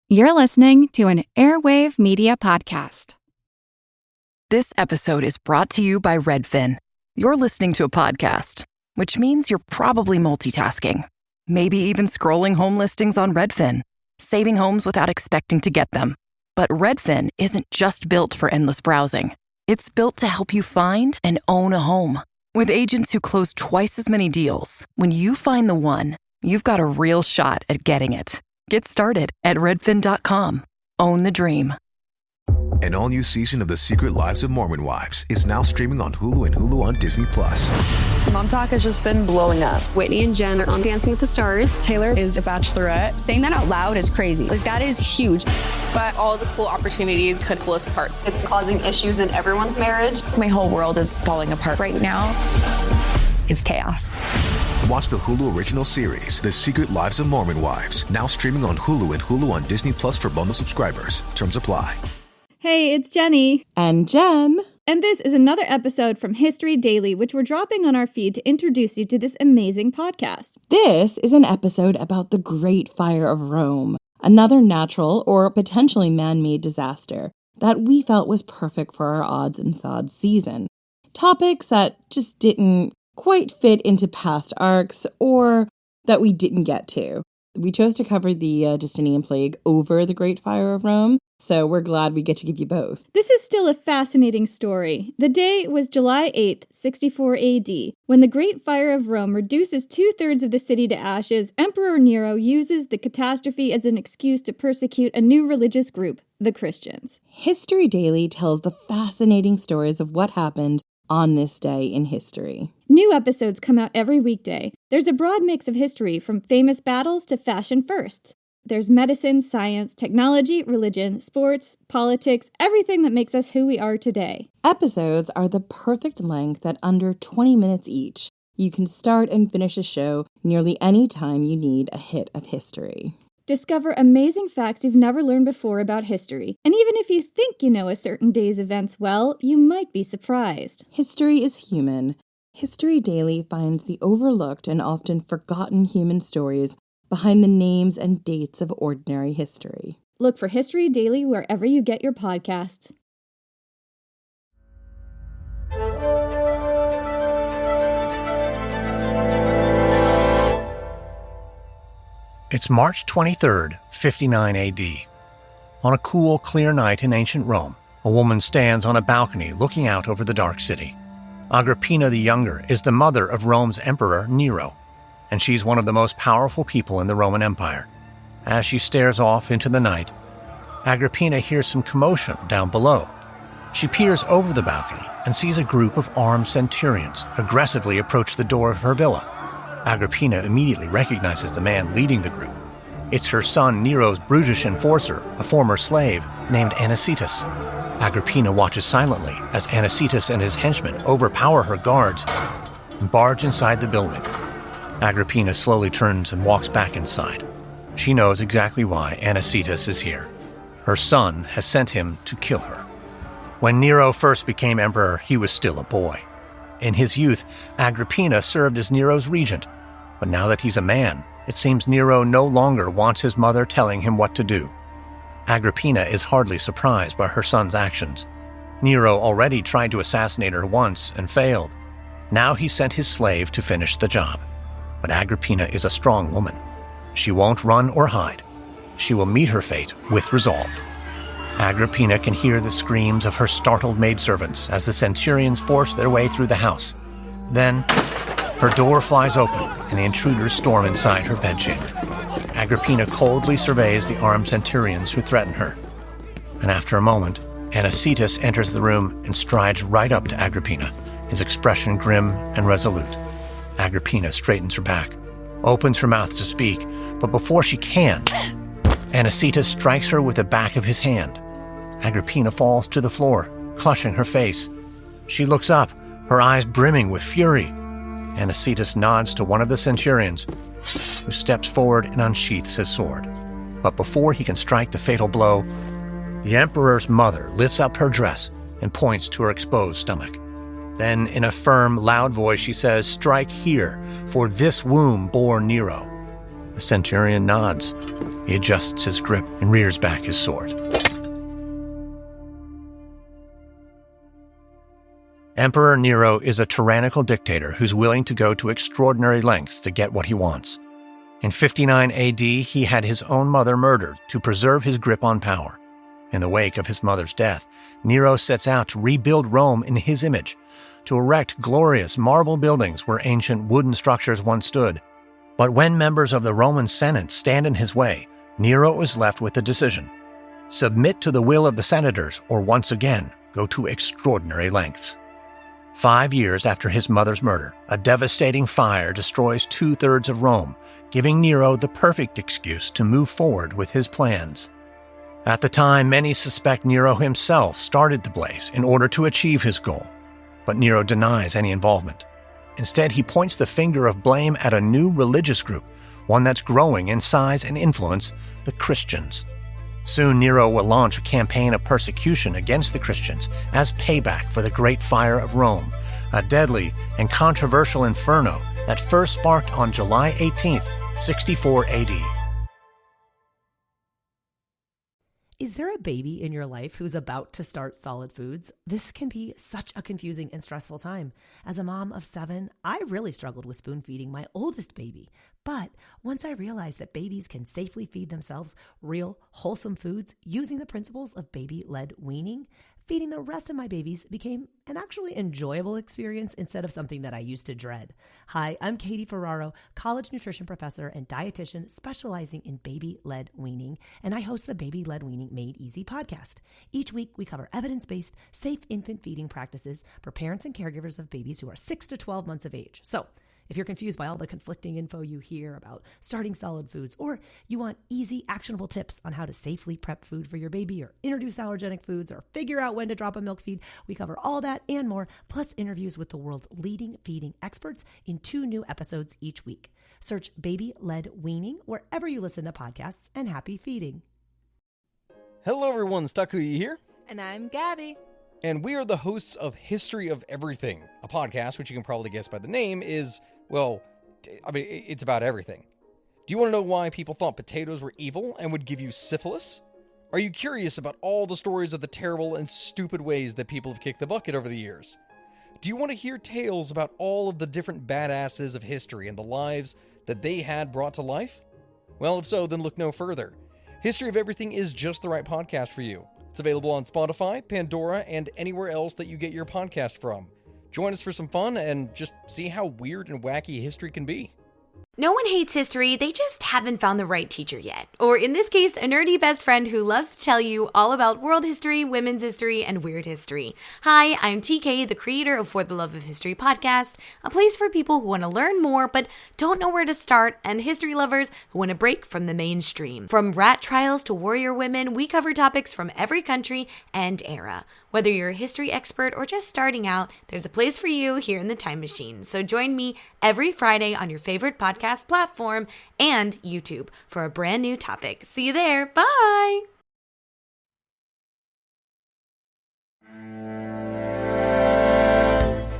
You're listening to an Airwave Media Podcast. This episode is brought to you by Redfin. You're listening to a podcast, which means you're probably multitasking. Maybe even scrolling home listings on Redfin, saving homes without expecting to get them. But Redfin isn't just built for endless browsing. It's built to help you find and own a home. With agents who close twice as many deals, when you find the one, you've got a real shot at getting it. Get started at redfin.com. Own the dream. An all-new season of The Secret Lives of Mormon Wives is now streaming on Hulu and Hulu on Disney+. Mom talk has just been blowing up. Whitney and Jen are on Dancing with the Stars. Taylor is a bachelorette. Saying that out loud is crazy. Like, that is huge. But all of the cool opportunities could pull us apart. It's causing issues in everyone's marriage. My whole world is falling apart right now. It's chaos. Watch the Hulu original series, The Secret Lives of Mormon Wives, now streaming on Hulu and Hulu on Disney Plus for bundle subscribers. Terms apply. Hey, it's Jenny. And Jen. And this is another episode from History Daily, which we're dropping on our feed to introduce you to this amazing podcast. This is an episode about the Great Fire of Rome, another natural or potentially man-made disaster that we felt was perfect for our odds and sods season. Topics that just didn't quite fit into past arcs or that we didn't get to. We chose to cover the Justinian plague over the Great Fire of Rome, so we're glad we get to give you both. This is still a fascinating story. The day was July 8th, 64 AD. When the Great Fire of Rome reduces 2/3 of the city to ashes, Emperor Nero uses the catastrophe as an excuse to persecute a new religious group, the Christians. History Daily tells the fascinating stories of what happened on this day in history. New episodes come out every weekday. There's a broad mix of history, from famous battles to fashion firsts. There's medicine, science, technology, religion, sports, politics, everything that makes us who we are today. Episodes are the perfect length at under 20 minutes each. You can start and finish a show nearly any time you need a hit of history. Discover amazing facts you've never learned before about history. And even if you think you know a certain day's events well, you might be surprised. History is human. History Daily finds the overlooked and often forgotten human stories behind the names and dates of ordinary history. Look for History Daily wherever you get your podcasts. It's March 23rd, 59 AD. On a cool, clear night in ancient Rome, a woman stands on a balcony looking out over the dark city. Agrippina the Younger is the mother of Rome's emperor Nero, and she's one of the most powerful people in the Roman Empire. As she stares off into the night, Agrippina hears some commotion down below. She peers over the balcony and sees a group of armed centurions aggressively approach the door of her villa. Agrippina immediately recognizes the man leading the group. It's her son Nero's brutish enforcer, a former slave named Anicetus. Agrippina watches silently as Anicetus and his henchmen overpower her guards and barge inside the building. Agrippina slowly turns and walks back inside. She knows exactly why Anicetus is here. Her son has sent him to kill her. When Nero first became emperor, he was still a boy. In his youth, Agrippina served as Nero's regent. But now that he's a man, it seems Nero no longer wants his mother telling him what to do. Agrippina is hardly surprised by her son's actions. Nero already tried to assassinate her once and failed. Now he sent his slave to finish the job. But Agrippina is a strong woman. She won't run or hide. She will meet her fate with resolve. Agrippina can hear the screams of her startled maidservants as the centurions force their way through the house. Then, her door flies open and the intruders storm inside her bedchamber. Agrippina coldly surveys the armed centurions who threaten her. And after a moment, Anicetus enters the room and strides right up to Agrippina, his expression grim and resolute. Agrippina straightens her back, opens her mouth to speak, but before she can, Anicetus strikes her with the back of his hand. Agrippina falls to the floor, clutching her face. She looks up, her eyes brimming with fury. Anicetus nods to one of the centurions, who steps forward and unsheaths his sword. But before he can strike the fatal blow, the emperor's mother lifts up her dress and points to her exposed stomach. Then, in a firm, loud voice, she says, "Strike here, for this womb bore Nero." The centurion nods. He adjusts his grip and rears back his sword. Emperor Nero is a tyrannical dictator who's willing to go to extraordinary lengths to get what he wants. In 59 AD, he had his own mother murdered to preserve his grip on power. In the wake of his mother's death, Nero sets out to rebuild Rome in his image, to erect glorious marble buildings where ancient wooden structures once stood. But when members of the Roman Senate stand in his way, Nero is left with a decision: submit to the will of the senators or once again go to extraordinary lengths. 5 years after his mother's murder, a devastating fire destroys 2/3 of Rome, giving Nero the perfect excuse to move forward with his plans. At the time, many suspect Nero himself started the blaze in order to achieve his goal, but Nero denies any involvement. Instead, he points the finger of blame at a new religious group, one that's growing in size and influence, the Christians. Soon, Nero will launch a campaign of persecution against the Christians as payback for the Great Fire of Rome, a deadly and controversial inferno that first sparked on July 18th, 64 AD. Is there a baby in your life who's about to start solid foods? This can be such a confusing and stressful time. As a mom of 7, I really struggled with spoon feeding my oldest baby. But once I realized that babies can safely feed themselves real, wholesome foods using the principles of baby-led weaning, feeding the rest of my babies became an actually enjoyable experience instead of something that I used to dread. Hi, I'm Katie Ferraro, college nutrition professor and dietitian specializing in baby-led weaning, and I host the Baby-Led Weaning Made Easy podcast. Each week, we cover evidence-based, safe infant feeding practices for parents and caregivers of babies who are 6 to 12 months of age. So, if you're confused by all the conflicting info you hear about starting solid foods, or you want easy, actionable tips on how to safely prep food for your baby, or introduce allergenic foods, or figure out when to drop a milk feed, we cover all that and more, plus interviews with the world's leading feeding experts in 2 new episodes each week. Search Baby-Led Weaning wherever you listen to podcasts, and happy feeding. Hello everyone, Stakuyi here. And I'm Gabby. And we are the hosts of History of Everything, a podcast which you can probably guess by the name is, well, it's about everything. Do you want to know why people thought potatoes were evil and would give you syphilis? Are you curious about all the stories of the terrible and stupid ways that people have kicked the bucket over the years? Do you want to hear tales about all of the different badasses of history and the lives that they had brought to life? Well, if so, then look no further. History of Everything is just the right podcast for you. It's available on Spotify, Pandora, and anywhere else that you get your podcast from. Join us for some fun and just see how weird and wacky history can be. No one hates history, they just haven't found the right teacher yet. Or in this case, a nerdy best friend who loves to tell you all about world history, women's history, and weird history. Hi, I'm TK, the creator of For the Love of History podcast, a place for people who want to learn more but don't know where to start, and history lovers who want to break from the mainstream. From rat trials to warrior women, we cover topics from every country and era. Whether you're a history expert or just starting out, there's a place for you here in the Time Machine. So join me every Friday on your favorite podcast platform and YouTube for a brand new topic. See you there. Bye.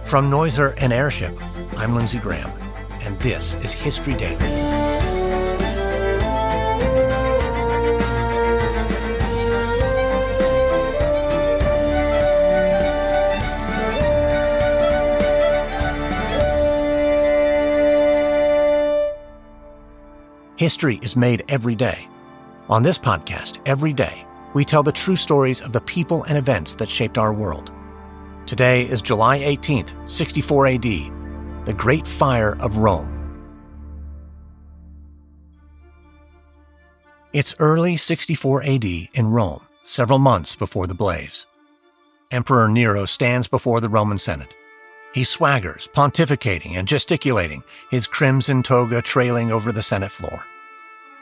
From Noiser and Airship, I'm Lindsay Graham, and this is History Daily. History is made every day. On this podcast, every day, we tell the true stories of the people and events that shaped our world. Today is July 18th, 64 AD, the Great Fire of Rome. It's early 64 AD in Rome, several months before the blaze. Emperor Nero stands before the Roman Senate. He swaggers, pontificating and gesticulating, his crimson toga trailing over the Senate floor.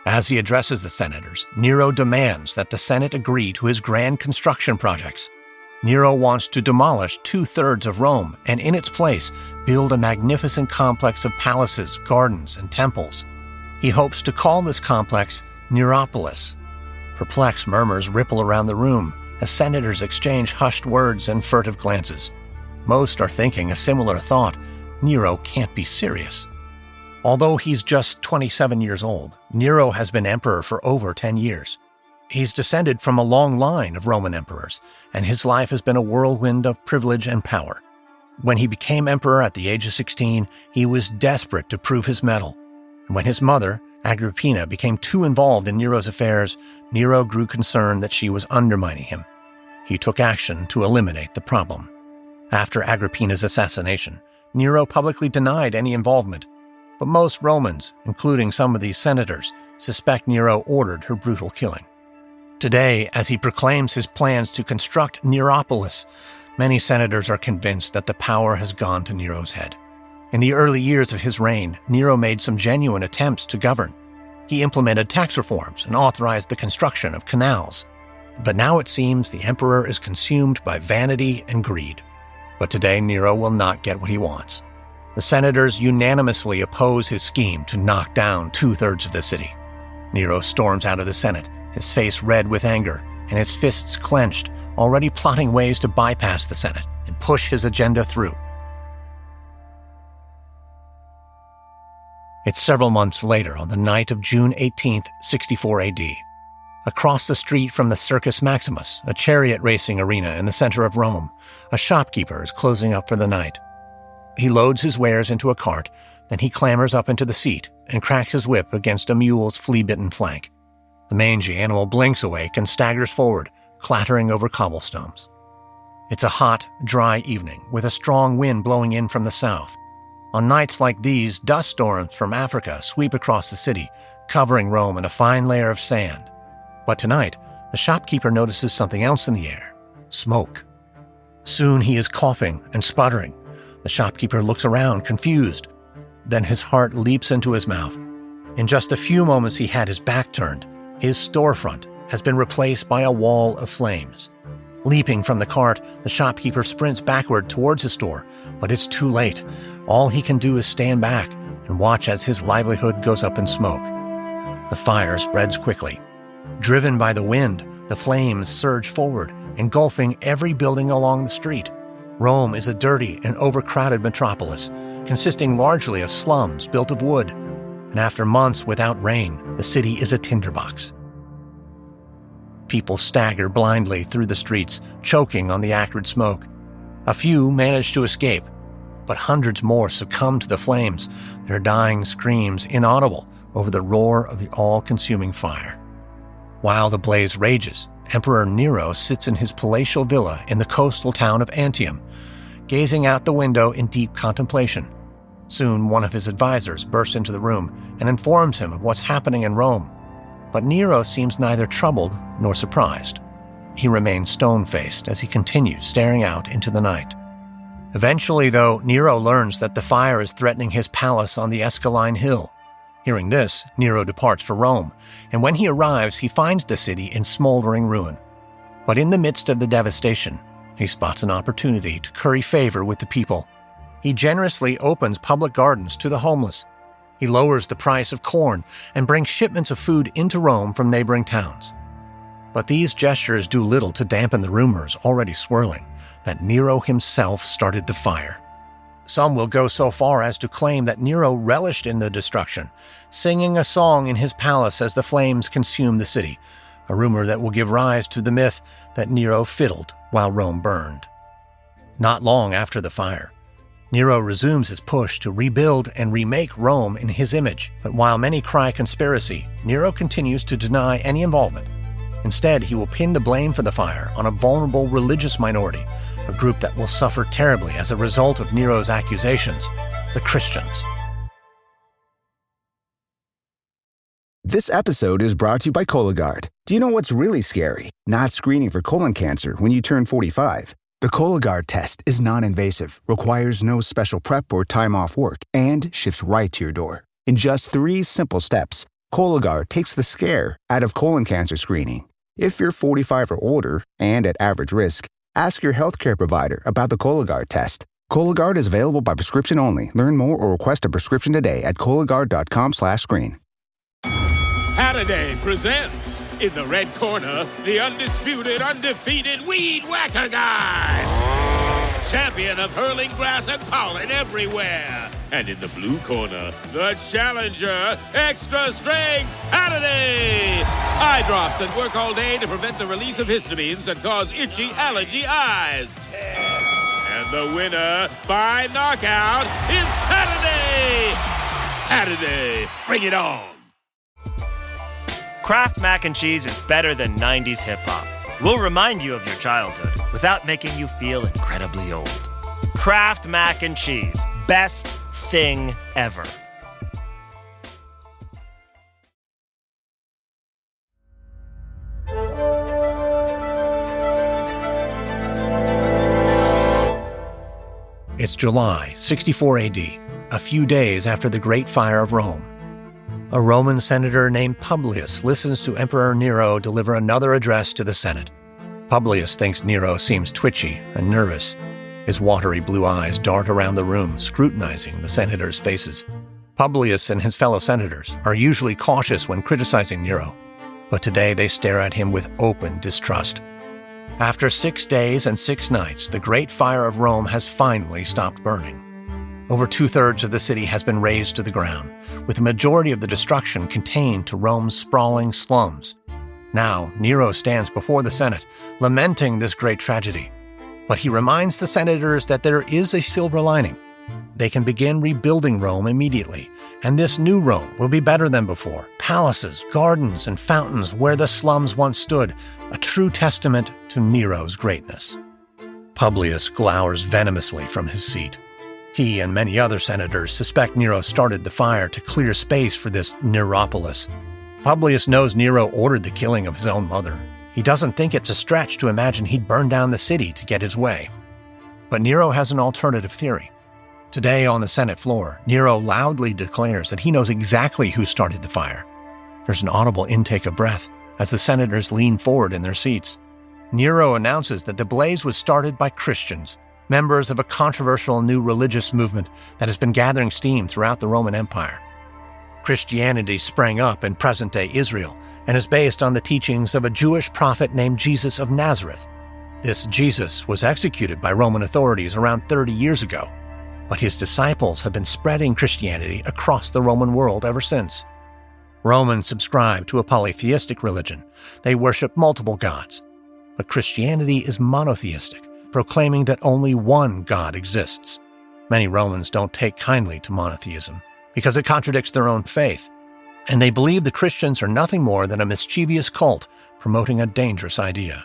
As he addresses the senators, Nero demands that the Senate agree to his grand construction projects. Nero wants to demolish 2/3 of Rome and in its place build a magnificent complex of palaces, gardens, and temples. He hopes to call this complex Neropolis. Perplexed murmurs ripple around the room as senators exchange hushed words and furtive glances. Most are thinking a similar thought: Nero can't be serious. Although he's just 27 years old, Nero has been emperor for over 10 years. He's descended from a long line of Roman emperors, and his life has been a whirlwind of privilege and power. When he became emperor at the age of 16, he was desperate to prove his mettle. And when his mother, Agrippina, became too involved in Nero's affairs, Nero grew concerned that she was undermining him. He took action to eliminate the problem. After Agrippina's assassination, Nero publicly denied any involvement, but most Romans, including some of these senators, suspect Nero ordered her brutal killing. Today, as he proclaims his plans to construct Neropolis, many senators are convinced that the power has gone to Nero's head. In the early years of his reign, Nero made some genuine attempts to govern. He implemented tax reforms and authorized the construction of canals. But now it seems the emperor is consumed by vanity and greed. But today Nero will not get what he wants. The senators unanimously oppose his scheme to knock down 2/3 of the city. Nero storms out of the Senate, his face red with anger and his fists clenched, already plotting ways to bypass the Senate and push his agenda through. It's several months later, on the night of June 18th, 64 AD. Across the street from the Circus Maximus, a chariot racing arena in the center of Rome, a shopkeeper is closing up for the night. He loads his wares into a cart, then he clambers up into the seat and cracks his whip against a mule's flea-bitten flank. The mangy animal blinks awake and staggers forward, clattering over cobblestones. It's a hot, dry evening with a strong wind blowing in from the south. On nights like these, dust storms from Africa sweep across the city, covering Rome in a fine layer of sand. But tonight, the shopkeeper notices something else in the air: smoke. Soon he is coughing and sputtering. The shopkeeper looks around, confused. Then his heart leaps into his mouth. In just a few moments he had his back turned. His storefront has been replaced by a wall of flames. Leaping from the cart, the shopkeeper sprints backward towards his store, but it's too late. All he can do is stand back and watch as his livelihood goes up in smoke. The fire spreads quickly. Driven by the wind, the flames surge forward, engulfing every building along the street. Rome is a dirty and overcrowded metropolis, consisting largely of slums built of wood. And after months without rain, the city is a tinderbox. People stagger blindly through the streets, choking on the acrid smoke. A few manage to escape, but hundreds more succumb to the flames, their dying screams inaudible over the roar of the all-consuming fire. While the blaze rages, Emperor Nero sits in his palatial villa in the coastal town of Antium, gazing out the window in deep contemplation. Soon one of his advisors bursts into the room and informs him of what's happening in Rome. But Nero seems neither troubled nor surprised. He remains stone-faced as he continues staring out into the night. Eventually, though, Nero learns that the fire is threatening his palace on the Esquiline Hill. Hearing this, Nero departs for Rome, and when he arrives, he finds the city in smoldering ruin. But in the midst of the devastation, he spots an opportunity to curry favor with the people. He generously opens public gardens to the homeless. He lowers the price of corn and brings shipments of food into Rome from neighboring towns. But these gestures do little to dampen the rumors already swirling that Nero himself started the fire. Some will go so far as to claim that Nero relished in the destruction, singing a song in his palace as the flames consumed the city, a rumor that will give rise to the myth that Nero fiddled while Rome burned. Not long after the fire, Nero resumes his push to rebuild and remake Rome in his image, but while many cry conspiracy, Nero continues to deny any involvement. Instead, he will pin the blame for the fire on a vulnerable religious minority, a group that will suffer terribly as a result of Nero's accusations: the Christians. This episode is brought to you by Cologuard. Do you know what's really scary? Not screening for colon cancer when you turn 45. The Cologuard test is non-invasive, requires no special prep or time off work, and ships right to your door. In just 3 simple steps, Cologuard takes the scare out of colon cancer screening. If you're 45 or older and at average risk, ask your healthcare provider about the Cologuard test. Cologuard is available by prescription only. Learn more or request a prescription today at Cologuard.com/screen. Halliday presents, in the red corner, the undisputed, undefeated Weed Whacker Guy. Champion of hurling grass and pollen everywhere. And in the blue corner, the challenger, extra strength Holiday! Eye drops that work all day to prevent the release of histamines that cause itchy allergy eyes. And the winner by knockout is Holiday! Holiday, bring it on! Kraft Mac and Cheese is better than 90s hip-hop. We'll remind you of your childhood without making you feel incredibly old. Kraft Mac and Cheese. Best thing ever. It's July 64 AD, a few days after the Great Fire of Rome. A Roman senator named Publius listens to Emperor Nero deliver another address to the Senate. Publius thinks Nero seems twitchy and nervous. His watery blue eyes dart around the room, scrutinizing the senators' faces. Publius and his fellow senators are usually cautious when criticizing Nero, but today they stare at him with open distrust. After 6 days and 6 nights, the Great Fire of Rome has finally stopped burning. Over 2/3 of the city has been razed to the ground, with the majority of the destruction contained to Rome's sprawling slums. Now, Nero stands before the Senate, lamenting this great tragedy. But he reminds the senators that there is a silver lining. They can begin rebuilding Rome immediately, and this new Rome will be better than before. Palaces, gardens, and fountains where the slums once stood, a true testament to Nero's greatness. Publius glowers venomously from his seat. He and many other senators suspect Nero started the fire to clear space for this Neropolis. Publius knows Nero ordered the killing of his own mother. He doesn't think it's a stretch to imagine he'd burn down the city to get his way. But Nero has an alternative theory. Today on the Senate floor, Nero loudly declares that he knows exactly who started the fire. There's an audible intake of breath as the senators lean forward in their seats. Nero announces that the blaze was started by Christians, members of a controversial new religious movement that has been gathering steam throughout the Roman Empire. Christianity sprang up in present-day Israel and is based on the teachings of a Jewish prophet named Jesus of Nazareth. This Jesus was executed by Roman authorities around 30 years ago, but his disciples have been spreading Christianity across the Roman world ever since. Romans subscribe to a polytheistic religion. They worship multiple gods. But Christianity is monotheistic, proclaiming that only one God exists. Many Romans don't take kindly to monotheism because it contradicts their own faith, and they believe the Christians are nothing more than a mischievous cult promoting a dangerous idea.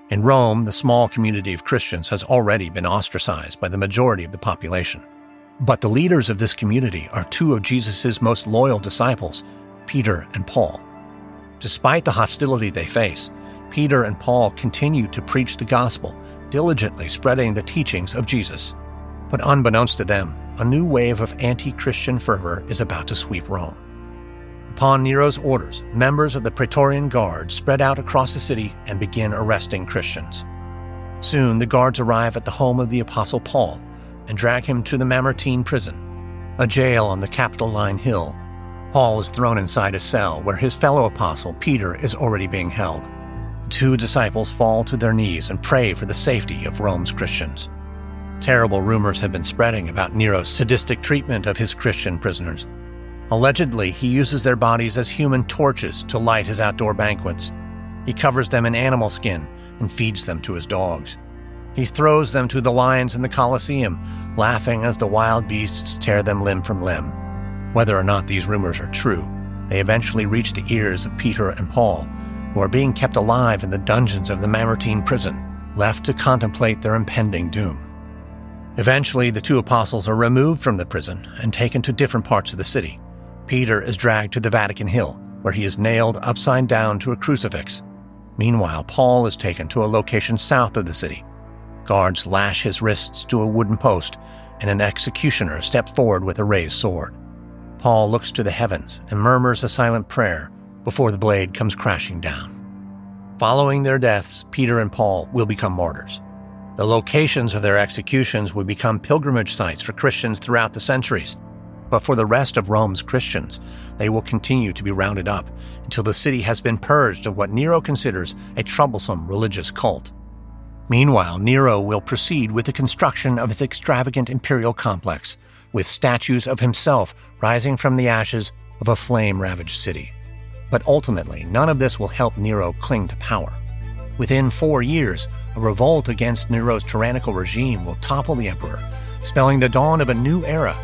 In Rome, the small community of Christians has already been ostracized by the majority of the population. But the leaders of this community are 2 of Jesus' most loyal disciples, Peter and Paul. Despite the hostility they face, Peter and Paul continue to preach the gospel, diligently spreading the teachings of Jesus. But unbeknownst to them, a new wave of anti-Christian fervor is about to sweep Rome. Upon Nero's orders, members of the Praetorian Guard spread out across the city and begin arresting Christians. Soon, the guards arrive at the home of the Apostle Paul and drag him to the Mamertine prison, a jail on the Capitoline Hill. Paul is thrown inside a cell where his fellow apostle, Peter, is already being held. The 2 disciples fall to their knees and pray for the safety of Rome's Christians. Terrible rumors have been spreading about Nero's sadistic treatment of his Christian prisoners. Allegedly, he uses their bodies as human torches to light his outdoor banquets. He covers them in animal skin and feeds them to his dogs. He throws them to the lions in the Colosseum, laughing as the wild beasts tear them limb from limb. Whether or not these rumors are true, they eventually reach the ears of Peter and Paul, who are being kept alive in the dungeons of the Mamertine prison, left to contemplate their impending doom. Eventually, the 2 apostles are removed from the prison and taken to different parts of the city. Peter is dragged to the Vatican Hill, where he is nailed upside down to a crucifix. Meanwhile, Paul is taken to a location south of the city. Guards lash his wrists to a wooden post, and an executioner steps forward with a raised sword. Paul looks to the heavens and murmurs a silent prayer before the blade comes crashing down. Following their deaths, Peter and Paul will become martyrs. The locations of their executions would become pilgrimage sites for Christians throughout the centuries. But for the rest of Rome's Christians, they will continue to be rounded up until the city has been purged of what Nero considers a troublesome religious cult. Meanwhile, Nero will proceed with the construction of his extravagant imperial complex, with statues of himself rising from the ashes of a flame-ravaged city. But ultimately, none of this will help Nero cling to power. Within 4 years, a revolt against Nero's tyrannical regime will topple the emperor, spelling the dawn of a new era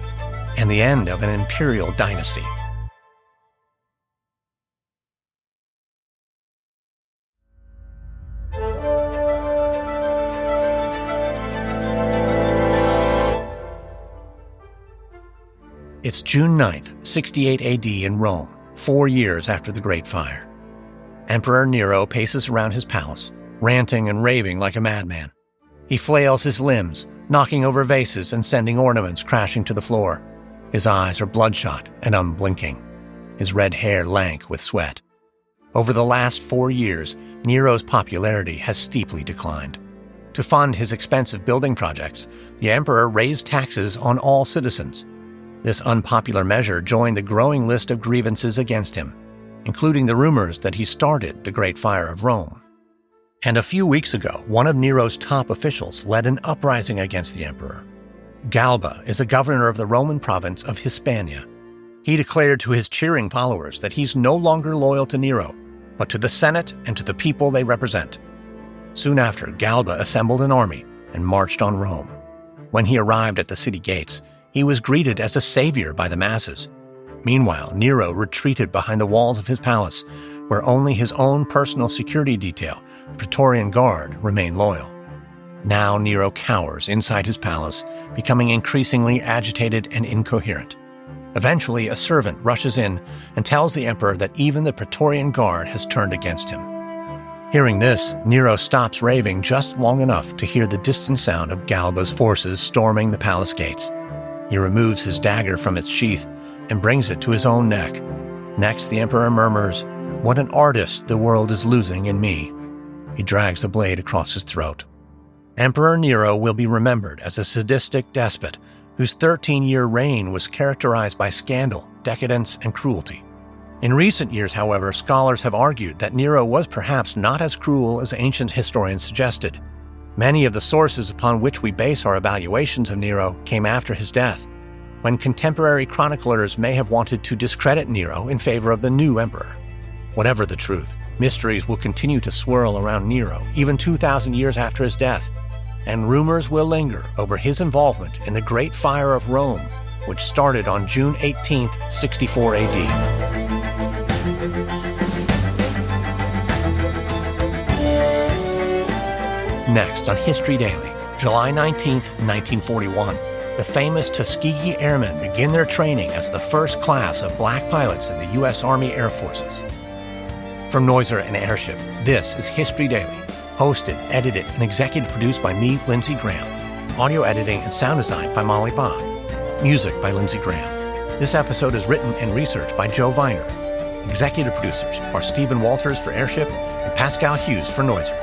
and the end of an imperial dynasty. It's June 9th, 68 AD in Rome, 4 years after the Great Fire. Emperor Nero paces around his palace, ranting and raving like a madman. He flails his limbs, knocking over vases and sending ornaments crashing to the floor. His eyes are bloodshot and unblinking, his red hair lank with sweat. Over the last 4 years, Nero's popularity has steeply declined. To fund his expensive building projects, the emperor raised taxes on all citizens. This unpopular measure joined the growing list of grievances against him, including the rumors that he started the Great Fire of Rome. And a few weeks ago, one of Nero's top officials led an uprising against the emperor. Galba is a governor of the Roman province of Hispania. He declared to his cheering followers that he's no longer loyal to Nero, but to the Senate and to the people they represent. Soon after, Galba assembled an army and marched on Rome. When he arrived at the city gates, he was greeted as a savior by the masses. Meanwhile, Nero retreated behind the walls of his palace, where only his own personal security detail, the Praetorian Guard, remained loyal. Now Nero cowers inside his palace, becoming increasingly agitated and incoherent. Eventually, a servant rushes in and tells the emperor that even the Praetorian Guard has turned against him. Hearing this, Nero stops raving just long enough to hear the distant sound of Galba's forces storming the palace gates. He removes his dagger from its sheath and brings it to his own neck. Next, the emperor murmurs, "What an artist the world is losing in me." He drags the blade across his throat. Emperor Nero will be remembered as a sadistic despot whose 13-year reign was characterized by scandal, decadence, and cruelty. In recent years, however, scholars have argued that Nero was perhaps not as cruel as ancient historians suggested. Many of the sources upon which we base our evaluations of Nero came after his death, when contemporary chroniclers may have wanted to discredit Nero in favor of the new emperor. Whatever the truth, mysteries will continue to swirl around Nero even 2,000 years after his death, and rumors will linger over his involvement in the Great Fire of Rome, which started on June 18, 64 AD. Next on History Daily, July 19, 1941, the famous Tuskegee Airmen begin their training as the first class of black pilots in the U.S. Army Air Forces. From Noiser and Airship, this is History Daily, hosted, edited, and executive produced by me, Lindsay Graham. Audio editing and sound design by Molly Bach. Music by Lindsay Graham. This episode is written and researched by Joe Viner. Executive producers are Stephen Walters for Airship and Pascal Hughes for Noiser.